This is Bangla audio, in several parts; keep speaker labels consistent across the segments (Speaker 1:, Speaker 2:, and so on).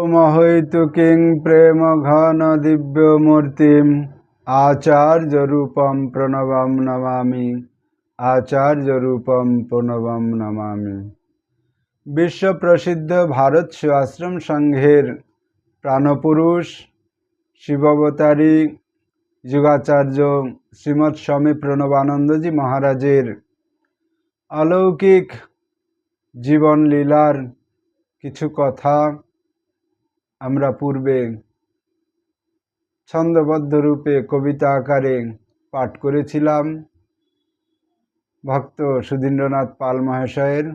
Speaker 1: महैतुकीं प्रेम घन दिव्यमूर्तिम् आचार्यरूपं प्रणवं नमामि। आचार्यरूपं प्रणवं नमामि। विश्व प्रसिद्ध भारत सेवाश्रम संघेर प्राणपुरुष शिवावतारी যুগাচার্য শ্রীমৎ স্বামী প্রণবানন্দজি মহারাজের অলৌকিক জীবন লীলার কিছু কথা আমরা পূর্বে ছন্দবদ্ধ রূপে কবিতা আকারে পাঠ করেছিলাম। ভক্ত সুধীন্দ্রনাথ পাল মহাশয়ের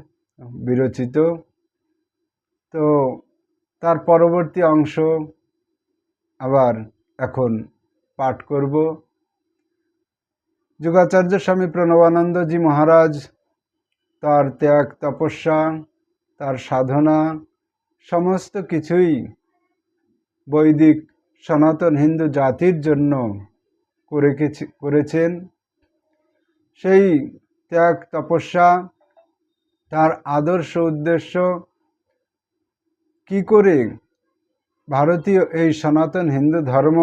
Speaker 1: বিরচিত। তো তার পরবর্তী অংশ আবার এখন পাঠ করব। যুগাচার্য স্বামী প্রণবানন্দজি মহারাজ তার ত্যাগ তপস্যা, তার সাধনা সমস্ত কিছুই বৈদিক সনাতন হিন্দু জাতির জন্য করেছেন। সেই ত্যাগ তপস্যা, তার আদর্শ উদ্দেশ্য কি করে ভারতীয় এই সনাতন হিন্দু ধর্ম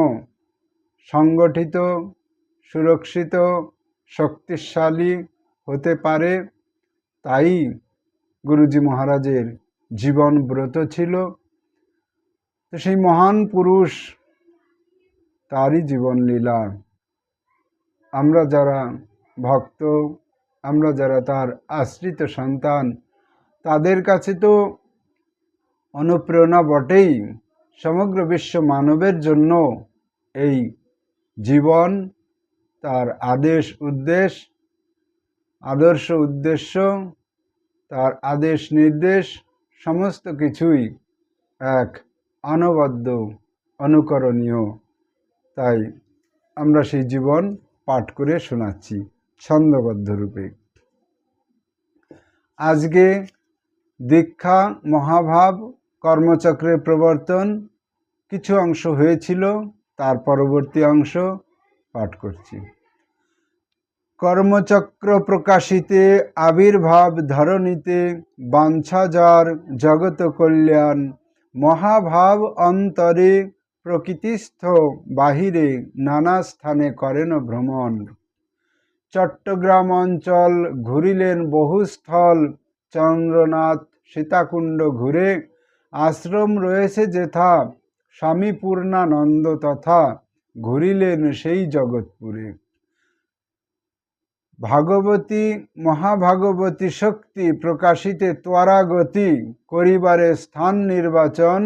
Speaker 1: সংগঠিত, সুরক্ষিত, শক্তিশালী হতে পারে, তাই গুরুজি মহারাজের জীবন ব্রত ছিল। তো সেই মহান পুরুষ তারই জীবন লীলা আমরা যারা ভক্ত, আমরা যারা তার আশ্রিত সন্তান, তাদের কাছে তো অনুপ্রেরণা বটেই। সমগ্র বিশ্ব মানবের জন্য এই জীবন, তার আদেশ উদ্দেশ্য, আদর্শ উদ্দেশ্য, তার আদেশ নির্দেশ সমস্ত কিছুই এক অনবদ্য, অনুকরণীয়। তাই আমরা সেই জীবন পাঠ করে শোনাচ্ছি ছন্দবদ্ধ রূপে। আজকে দীক্ষা মহাভাব কর্মচক্রের প্রবর্তন কিছু অংশ হয়েছিল, তার পরবর্তী অংশ পাঠ করছি। কর্মচক্র প্রকাশিতে আবির্ভাব ধরণীতে বাঞ্ছা যার জগত কল্যাণ, মহাভাব অন্তরে প্রকৃতিস্থ বাহিরে নানা স্থানে করেন ভ্রমণ। চট্টগ্রাম অঞ্চল ঘুরিলেন বহুস্থল, চন্দ্রনাথ সীতাকুণ্ড ঘুরে, আশ্রম রয়েছে যেথা স্বামী পূর্ণানন্দ তথা ঘুরিলেন সেই জগৎপুরে। ভাগবতী মহাভাগবতী শক্তি প্রকাশিতে ত্বরাগতি, করিবারে স্থান নির্বাচন,